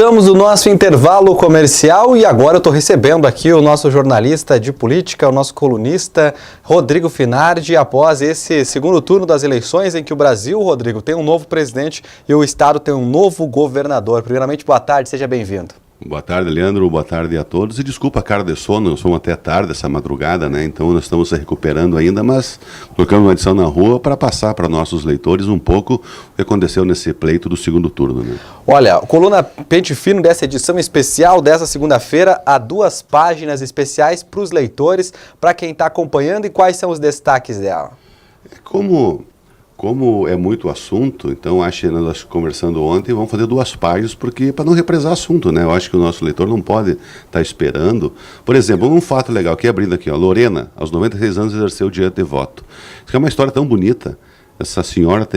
Voltamos do nosso intervalo comercial e agora eu estou recebendo aqui o nosso jornalista de política, o nosso colunista Rodrigo Finardi, após esse segundo turno das eleições em que o Brasil, Rodrigo, tem um novo presidente e o Estado tem um novo governador. Primeiramente, boa tarde, seja bem-vindo. Boa tarde, Leandro. Boa tarde a todos. E desculpa a cara de sono, nós fomos até tarde essa madrugada, né? Então nós estamos se recuperando ainda, mas colocamos uma edição na rua para passar para nossos leitores um pouco o que aconteceu nesse pleito do segundo turno, né? Olha, a coluna Pente Fino dessa edição especial dessa segunda-feira há 2 páginas especiais para os leitores, para quem está acompanhando, e quais são os destaques dela? Como é muito assunto, então acho que nós conversando ontem, vamos fazer 2 páginas, porque para não represar assunto, né? Eu acho que o nosso leitor não pode estar esperando. Por exemplo, um fato legal, aqui abrindo aqui, ó, Lorena, aos 96 anos, exerceu o direito de voto. Isso é uma história tão bonita. Essa senhora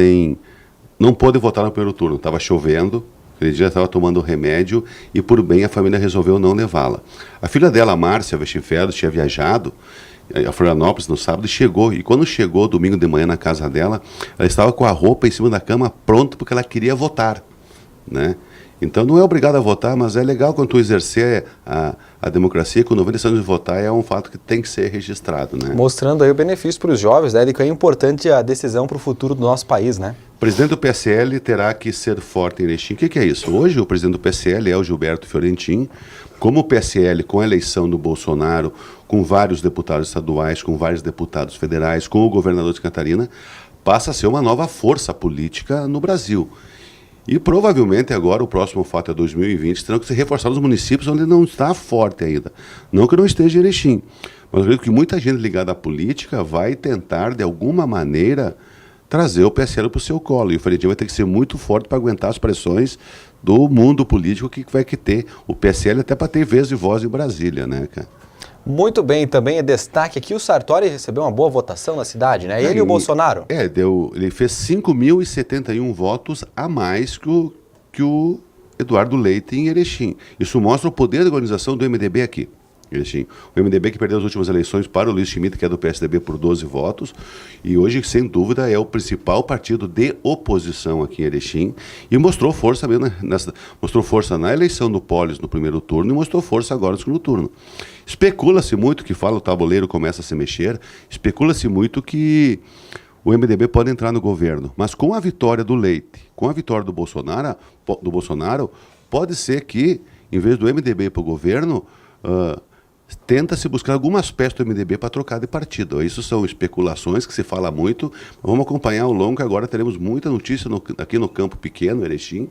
não pôde votar no primeiro turno, estava chovendo, aquele dia estava tomando remédio e, por bem, a família resolveu não levá-la. A filha dela, a Márcia Westenfeld, tinha viajado a Florianópolis no sábado e chegou. E quando chegou domingo de manhã na casa dela, ela estava com a roupa em cima da cama pronta porque ela queria votar, né? Então não é obrigado a votar, mas é legal quando tu exercer a democracia, com 90 anos de votar, é um fato que tem que ser registrado, né? Mostrando aí o benefício para os jovens, né, de que é importante a decisão para o futuro do nosso país, né? O presidente do PSL terá que ser forte em Erechim. O que é isso? Hoje o presidente do PSL é o Gilberto Fiorentin. Como o PSL, com a eleição do Bolsonaro, com vários deputados estaduais, com vários deputados federais, com o governador de Catarina, passa a ser uma nova força política no Brasil. E provavelmente agora o próximo fato é 2020, terão que se reforçar nos municípios onde não está forte ainda. Não que não esteja em Erechim, mas eu acredito que muita gente ligada à política vai tentar, de alguma maneira, trazer o PSL para o seu colo. E o Fiorentin vai ter que ser muito forte para aguentar as pressões do mundo político que vai ter o PSL, até para ter vez e voz em Brasília, né, cara? Muito bem, também é destaque aqui, o Sartori recebeu uma boa votação na cidade, né? Ele e o Bolsonaro. Ele fez 5.071 votos a mais que o Eduardo Leite em Erechim. Isso mostra o poder da organização do MDB aqui. Erechim. O MDB que perdeu as últimas eleições para o Luiz Schmidt, que é do PSDB, por 12 votos, e hoje, sem dúvida, é o principal partido de oposição aqui em Erechim, e mostrou força mesmo mostrou força na eleição do Polis no primeiro turno e mostrou força agora no segundo turno. Especula-se muito, que fala o tabuleiro começa a se mexer, especula-se muito que o MDB pode entrar no governo, mas com a vitória do Leite, com a vitória do Bolsonaro, pode ser que, em vez do MDB para o governo, tenta-se buscar algum aspecto do MDB para trocar de partido. Isso são especulações que se fala muito. Vamos acompanhar ao longo, que agora teremos muita notícia aqui no campo pequeno, Erechim,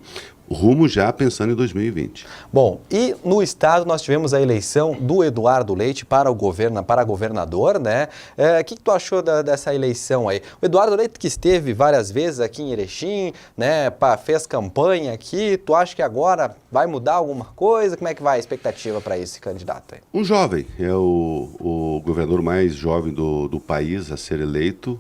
rumo já pensando em 2020. Bom, e no estado nós tivemos a eleição do Eduardo Leite para governador, né? O que tu achou dessa eleição aí? O Eduardo Leite, que esteve várias vezes aqui em Erechim, né? Fez campanha aqui, tu acha que agora vai mudar alguma coisa? Como é que vai a expectativa para esse candidato aí? Um jovem, é o governador mais jovem do país a ser eleito.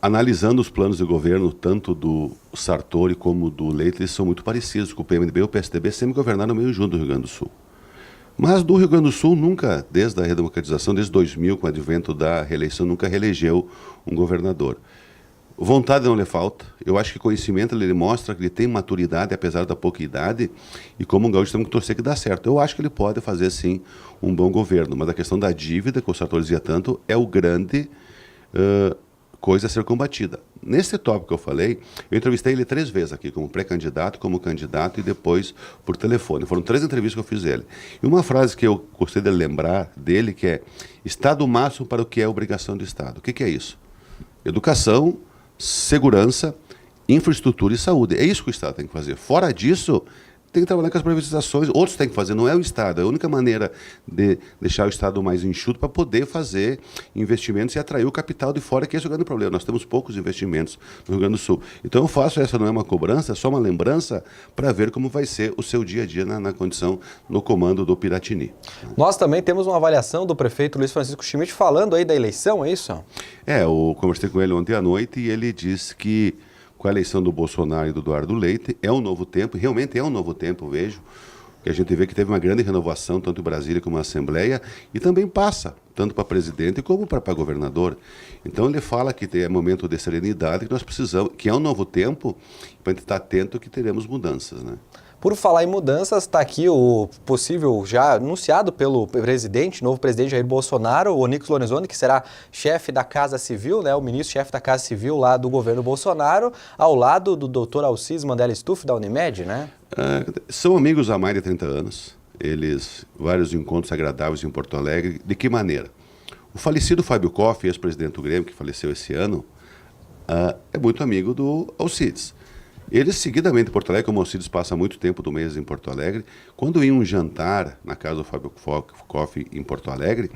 Analisando os planos de governo, tanto do Sartori como do Leite, eles são muito parecidos, com o PMDB e o PSDB sempre governaram meio junto do Rio Grande do Sul. Mas do Rio Grande do Sul nunca, desde a redemocratização, desde 2000, com o advento da reeleição, nunca reelegeu um governador. Vontade não lhe falta. Eu acho que conhecimento ele mostra que ele tem maturidade, apesar da pouca idade, e como um gaúcho temos que torcer que dá certo. Eu acho que ele pode fazer, sim, um bom governo, mas a questão da dívida, que o Sartori dizia tanto, é o grande coisa a ser combatida. Nesse tópico que eu falei, eu entrevistei ele 3 vezes aqui, como pré-candidato, como candidato e depois por telefone. Foram 3 entrevistas que eu fiz ele. E uma frase que eu gostei de lembrar dele, que é: Estado máximo para o que é obrigação do Estado. O que é isso? Educação, segurança, infraestrutura e saúde. É isso que o Estado tem que fazer. Fora disso, tem que trabalhar com as privatizações, outros têm que fazer, não é o Estado. É a única maneira de deixar o Estado mais enxuto para poder fazer investimentos e atrair o capital de fora, que esse é o grande problema. Nós temos poucos investimentos no Rio Grande do Sul. Então eu faço, essa não é uma cobrança, é só uma lembrança para ver como vai ser o seu dia a dia na condição, no comando do Piratini. Nós também temos uma avaliação do prefeito Luiz Francisco Schmidt falando aí da eleição, é isso? Eu conversei com ele ontem à noite e ele disse que com a eleição do Bolsonaro e do Eduardo Leite, é um novo tempo, realmente é um novo tempo, vejo, que a gente vê que teve uma grande renovação, tanto em Brasília como na Assembleia, e também passa, tanto para presidente como para governador. Então ele fala que é momento de serenidade, que nós precisamos, que é um novo tempo, para a gente estar atento que teremos mudanças, né? Por falar em mudanças, está aqui o possível, já anunciado pelo novo presidente Jair Bolsonaro, o Onyx Lorenzoni, que será chefe da Casa Civil, né, o ministro-chefe da Casa Civil lá do governo Bolsonaro, ao lado do Dr. Alcides Mandela Stuff, da Unimed, né? São amigos há mais de 30 anos. Vários encontros agradáveis em Porto Alegre. De que maneira? O falecido Fábio Koff, ex-presidente do Grêmio, que faleceu esse ano, é muito amigo do Alcides. Eles, seguidamente, em Porto Alegre, como o Alcides passa muito tempo do mês em Porto Alegre, quando iam jantar na casa do Fábio Koff em Porto Alegre,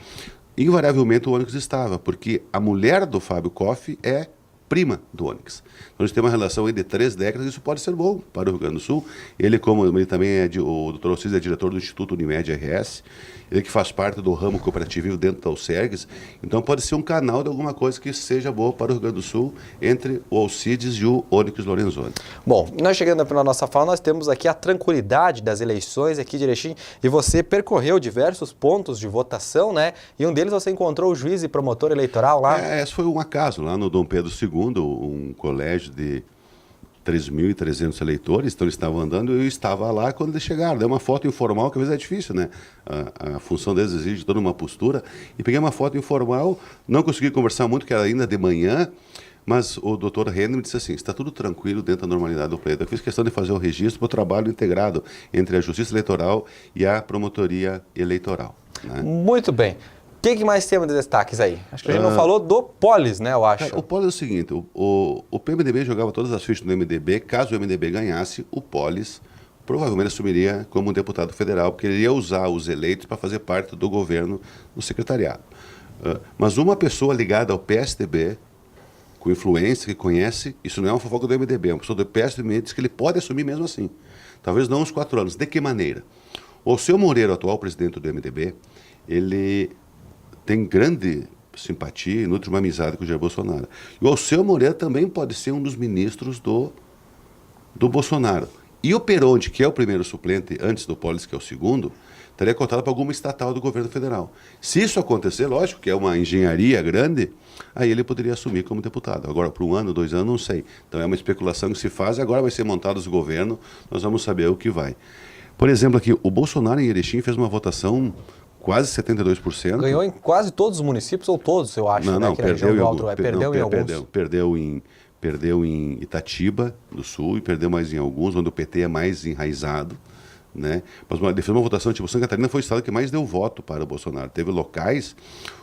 invariavelmente o Onyx estava, porque a mulher do Fábio Koff é prima do Onyx. Então, a gente tem uma relação aí de 3 décadas, e isso pode ser bom para o Rio Grande do Sul. Ele também o Dr. Alcides é diretor do Instituto Unimed RS, ele que faz parte do ramo cooperativo dentro da Alcergues, então pode ser um canal de alguma coisa que seja boa para o Rio Grande do Sul entre o Alcides e o Onyx Lorenzoni. Bom, nós chegando na nossa fala, nós temos aqui a tranquilidade das eleições aqui de Erechim, e você percorreu diversos pontos de votação, né? E um deles você encontrou o juiz e promotor eleitoral lá. Esse foi um acaso, lá no Dom Pedro II, um colégio de 3.300 eleitores, então eles estavam andando e eu estava lá quando eles chegaram. Dei uma foto informal, que às vezes é difícil, né? A função deles exige toda uma postura. E peguei uma foto informal, não consegui conversar muito, que era ainda de manhã, mas o doutor Henry me disse assim, está tudo tranquilo dentro da normalidade do pleito. Eu fiz questão de fazer o registro para o trabalho integrado entre a Justiça Eleitoral e a Promotoria Eleitoral, né? Muito bem. O que mais temos de destaques aí? Acho que a gente não falou do Polis, né, eu acho. O Polis é o seguinte, o PMDB jogava todas as fichas no MDB, caso o MDB ganhasse, o Polis provavelmente assumiria como um deputado federal, porque ele ia usar os eleitos para fazer parte do governo, do secretariado. Mas uma pessoa ligada ao PSDB, com influência, que conhece, isso não é uma fofoca do MDB, é uma pessoa do PSDB, diz que ele pode assumir mesmo assim. Talvez não uns 4 anos. De que maneira? O Alceu Moreira, atual presidente do MDB, ele tem grande simpatia e nutre uma amizade com o Jair Bolsonaro. E o Alceu Moreira também pode ser um dos ministros do Bolsonaro. E o Peronde, que é o primeiro suplente, antes do Polis, que é o segundo, estaria cotado para alguma estatal do governo federal. Se isso acontecer, lógico que é uma engenharia grande, aí ele poderia assumir como deputado. Agora, por 1 ano, 2 anos, não sei. Então é uma especulação que se faz e agora vai ser montado os governos, nós vamos saber o que vai. Por exemplo, aqui, o Bolsonaro em Erechim fez uma votação quase 72%. Ganhou em quase todos os municípios, ou todos, eu acho. Não, né? perdeu em alguns. Perdeu em Itatiba, do Sul, e perdeu mais em alguns, onde o PT é mais enraizado, né? Mas ele fez uma votação, tipo, Santa Catarina foi o estado que mais deu voto para o Bolsonaro. Teve locais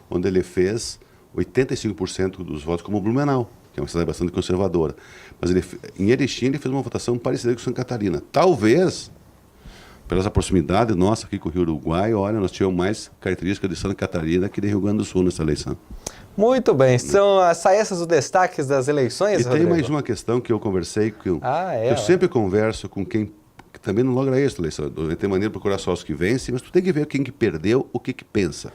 onde ele fez 85% dos votos, como Blumenau, que é uma cidade bastante conservadora. Mas em Erechim ele fez uma votação parecida com Santa Catarina. Talvez, pela proximidade nossa aqui com o Rio Uruguai, olha, nós tínhamos mais características de Santa Catarina que de Rio Grande do Sul nessa eleição. Muito bem, são esses os destaques das eleições, E Rodrigo? tem mais uma questão que eu conversei, eu sempre converso com quem que também não logra essa eleição. Tem maneira de procurar só os que vencem, mas tu tem que ver quem que perdeu, o que pensa.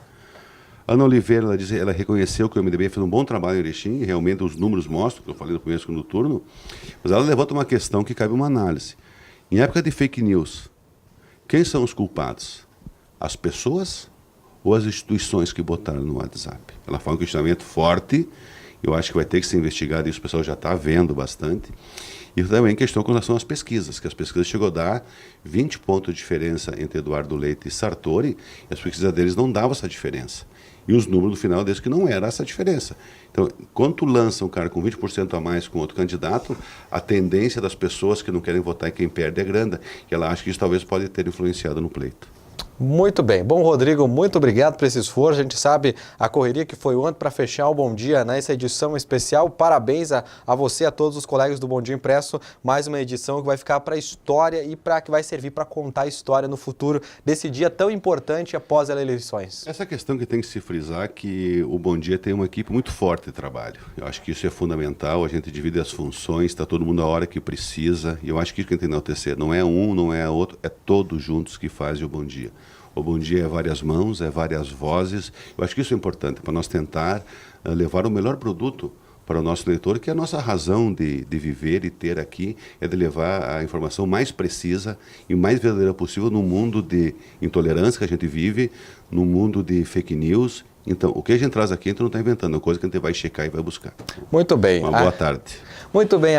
Ana Oliveira, ela reconheceu que o MDB fez um bom trabalho em Erechim, e realmente os números mostram, que eu falei no primeiro e segundo turno, mas ela levanta uma questão que cabe uma análise. Em época de fake news, quem são os culpados? As pessoas ou as instituições que botaram no WhatsApp? Ela fala um questionamento forte, eu acho que vai ter que ser investigado, e isso o pessoal já está vendo bastante. E também questão com relação às pesquisas, que as pesquisas chegou a dar 20 pontos de diferença entre Eduardo Leite e Sartori, e as pesquisas deles não davam essa diferença. E os números no final deles que não era essa diferença. Então, quando tu lança um cara com 20% a mais com outro candidato, a tendência das pessoas que não querem votar em quem perde é grande, e ela acha que isso talvez pode ter influenciado no pleito. Muito bem. Bom, Rodrigo, muito obrigado por esse esforço. A gente sabe a correria que foi ontem para fechar o Bom Dia nessa edição especial. Parabéns a você, a todos os colegas do Bom Dia Impresso. Mais uma edição que vai ficar para a história e que vai servir para contar a história no futuro desse dia tão importante após as eleições. Essa questão que tem que se frisar que o Bom Dia tem uma equipe muito forte de trabalho. Eu acho que isso é fundamental. A gente divide as funções, está todo mundo a hora que precisa. E eu acho que isso que a gente tem que enaltecer. Não é um, não é outro, é todos juntos que fazem o Bom Dia. O Bom Dia é várias mãos, é várias vozes. Eu acho que isso é importante para nós tentar levar o melhor produto para o nosso leitor, que é a nossa razão de viver e ter aqui, é de levar a informação mais precisa e mais verdadeira possível no mundo de intolerância que a gente vive, no mundo de fake news. Então, o que a gente traz aqui, a gente não está inventando, é uma coisa que a gente vai checar e vai buscar. Muito bem. Uma boa tarde. Muito bem.